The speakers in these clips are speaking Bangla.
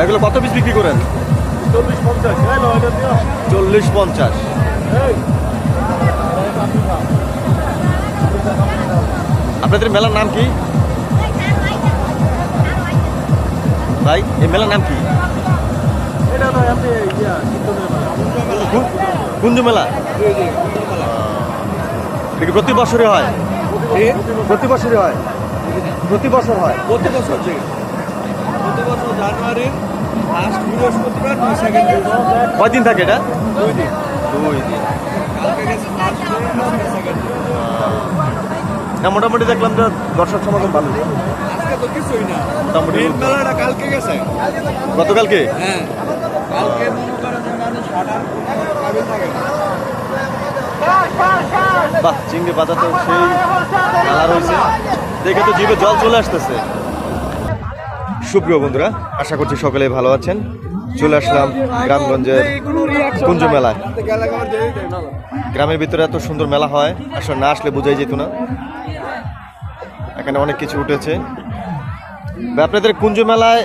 এগুলো কত পিস বিক্রি করেন? 40-50। আপনাদের মেলার নাম কি ভাই? এই মেলার নাম কি? কুঞ্জ মেলা। এটা প্রতি বছরই হয়? প্রতি বছরই হয়? প্রতি বছর হয়? প্রতি বছর জানুয়ারির লাস্ট বৃহস্পতিবার 2 সেকেন্ড। কয়দিন থাকে এটা? 2 দিন। 2 দিন। কালকে গেছে ফার্স্ট ডে, আজকে সেকেন্ড ডে। না মোটামুটি দেখলাম যে দর্শক সমাগম ভালো। আজকে তো কিছুই না, মোটামুটি মেন মেলাটা কালকে গেছে। গতকালকে? হ্যাঁ, কালকে মনে করেন যে মানুষ হাঁটার কাবিল থাকে না। বাহ, চিংড়ি বাজার তো সেই মেলা রয়েছে, দেখে তো জিভে জল চলে আসতেছে। সুপ্রিয় বন্ধুরা, আশা করছি সকলে ভালো আছেন। চলে আসলাম গ্রামগঞ্জের কুঞ্জ মেলায়। গ্রামের ভিতরে এত সুন্দর মেলা হয়, আসলে না আসলে বোঝাই যেত না। এখানে অনেক কিছু উঠেছে। আপনাদের কুঞ্জ মেলায়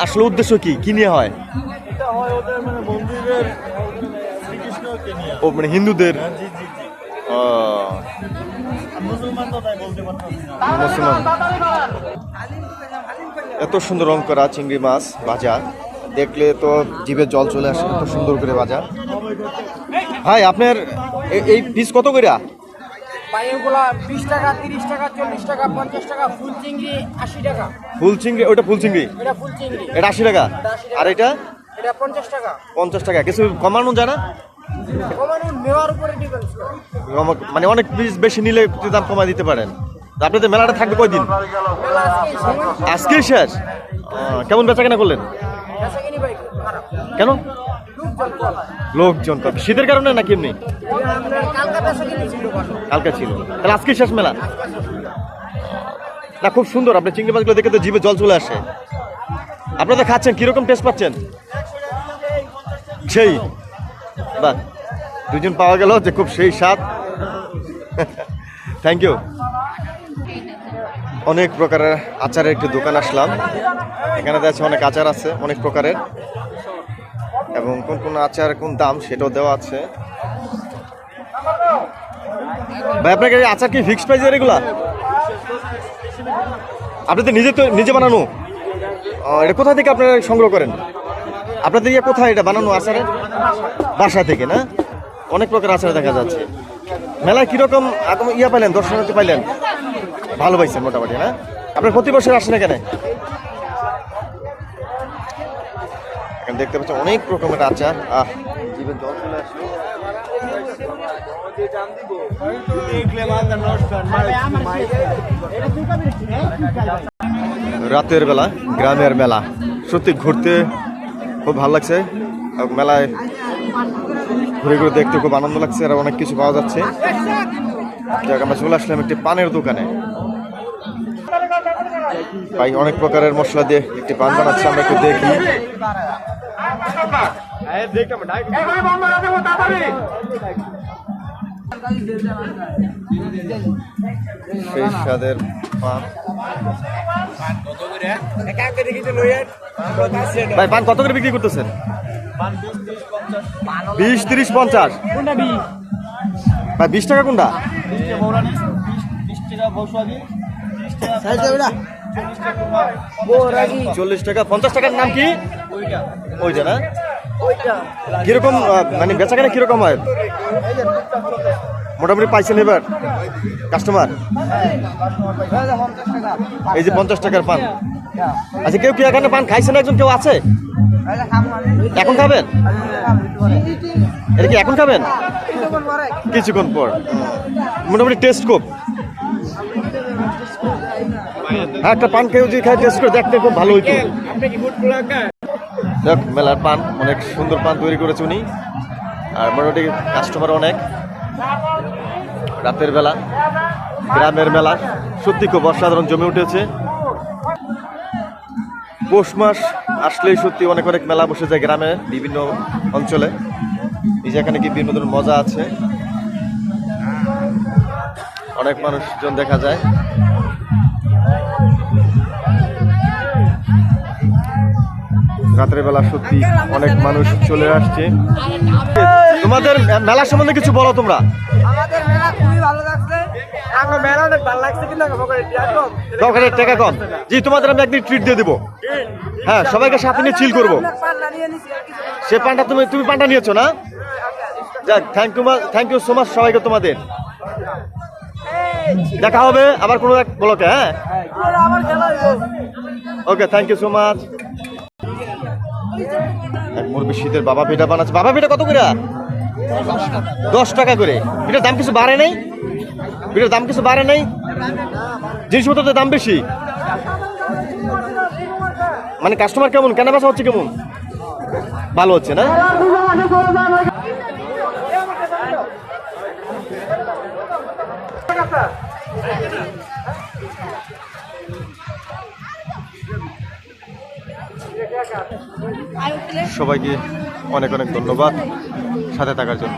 আসলে উদ্দেশ্য কি নিয়ে হয়? ও মানে হিন্দুদের। মুসলমান। এত সুন্দর রং করা চিংড়ি মাছ ভাজা, দেখলে তো জিভে জল চলে আসে, এত সুন্দর করে ভাজা। ভাই আপনার এই পিস কত করে? পাইগুলা 20 টাকা, 30 টাকা, 40 টাকা, 50 টাকা। ফুল চিংড়ি 80 টাকা। ফুল চিংড়ি? ওটা ফুল চিংড়ি, এটা ফুল চিংড়ি, এটা 80 টাকা। আর এটা? এটা 50 টাকা। 50 টাকা। কিছু কমানো যায় না? কমানো নেওয়ার উপরে ডিপেন্ড করে। মানে অনেক পিস বেশি নিলে একটু দাম কমায় দিতে পারেন। তা আপনাদের মেলাটা থাকবে কয়দিন? মেলা আজকেই শেষ? কেমন বেচা কেনা করলেন? বেচাকেনি ভাই খারাপ। কেন? লোকজন কম। লোকজন কম, শীতের কারণে নাকি এমনি? আমরা কালকে বেচাকেনি ছিল ভালো। কালকে ছিল, তাহলে আজকে শেষ মেলা? না খুব সুন্দর, আপনি চিংড়ি মাছগুলো দেখে তো জিভে জল চলে আসে। আপনারা খাচ্ছেন, কিরকম টেস্ট পাচ্ছেন? সেই বাহ, দুজন পাওয়া গেল যে খুব সেই স্বাদ। Thank you. অনেক প্রকারের আচারের একটি দোকান আসলাম। এখানে দেখা যাচ্ছে অনেক আচার আছে অনেক প্রকারের, এবং কোন কোন আচার কোন দাম সেটাও দেওয়া আছে। ভাই আপনাকে আচার কি ফিক্সড প্রাইস এগুলা? আপনি তো নিজে বানানো? এটা কোথা থেকে আপনারা সংগ্রহ করেন? আপনাদের ইয়ে কোথায় এটা বানানো আচারের? বাসা থেকে না? অনেক প্রকার আচার দেখা যাচ্ছে। মেলায় কিরকম ইয়া পাইলেন, দর্শনার্থী পাইলেন? ভালো পাইছেন মোটামুটি না? আপনার প্রতি বছর আসেন এখানে? এখানে দেখতে পাচ্ছেন অনেক রকমের আচার। জীবন জল চলে আসলো। রাতের বেলা গ্রামের মেলা সত্যি ঘুরতে খুব ভালো লাগছে। মেলায় ঘুরে ঘুরে দেখতে খুব আনন্দ লাগছে, আর অনেক কিছু পাওয়া যাচ্ছে। আমরা চলে আসলাম একটি পানের দোকানে। ভাই অনেক প্রকারের মশলা দিয়ে একটি পান বানাচ্ছে, আমরা একটু দেখি। সেই স্বাদের পান। ভাই পান কত করে বিক্রি করতেছেন? 20, 30, 50। ভাই 20 টাকা কোনটা? 40 টাকা। 50 টাকার নাম কি? ওইটা না? কিরকম মানে বেচা কেনা কিরকম হয়? মোটামুটি পাইছেন এবার কাস্টমার? এই যে 50 টাকার পান। আচ্ছা, কেউ কি এখানে পান খাইছেন? একজন কেউ আছে? এখন খাবেন? এটা কি এখন খাবেন? কিছুক্ষণ পর। মোটামুটি টেস্ট খুব। হ্যাঁ, একটা পান কেউ যদি খাই টেস্ট করে দেখতে খুব ভালো হইতো। দেখ মেলার পান, অনেক সুন্দর পান তৈরি করেছে উনি, আর মোটামুটি কাস্টমার অনেক। রাতের বেলা গ্রামের মেলা সত্যি খুব অসাধারণ জমে উঠেছে। পৌষ মাস আসলেই সত্যি অনেক অনেক মেলা বসে যায় গ্রামে বিভিন্ন অঞ্চলে। এই যে এখানে কি বিভিন্ন ধরনের মজা আছে, অনেক মানুষজন দেখা যায়। রাতের বেলা সত্যি অনেক মানুষ চলে আসছে। তোমাদের মেলা সম্বন্ধে কিছু বলো তোমরা। আমাদের মেলা খুবই ভালো লাগছে, আমার মেলা অনেক ভালো লাগছে, কিন্তু দোকানের টাকা কম। জি, তোমাদের আমি একদিন ট্রিট দিয়ে দেবো। হ্যাঁ, সবাইকে সাথে নিয়ে চিল করবো। সে পানটা তুমি পানটা নিয়েছো না? যাক, থ্যাংক ইউ সো মাচ সবাইকে। তোমাদের দেখা হবে আবার কোনো এক ব্লকে। হ্যাঁ, ওকে, থ্যাংক ইউ সো মাচ। এক মুরগি শীতের বাবা পিঠা বানাচ্ছে। বাবা পিঠা কত করে? 10 টাকা করে। পিঠার দাম কিছু বাড়ে নাই? পিঠার দাম কিছু বাড়ে নাই? জিনিসপত্রের দাম বেশি। মানে কাস্টমার কেমন, কেনা বেচা হচ্ছে কেমন? ভালো হচ্ছে না? সবাইকে অনেক অনেক ধন্যবাদ সাথে থাকার জন্য।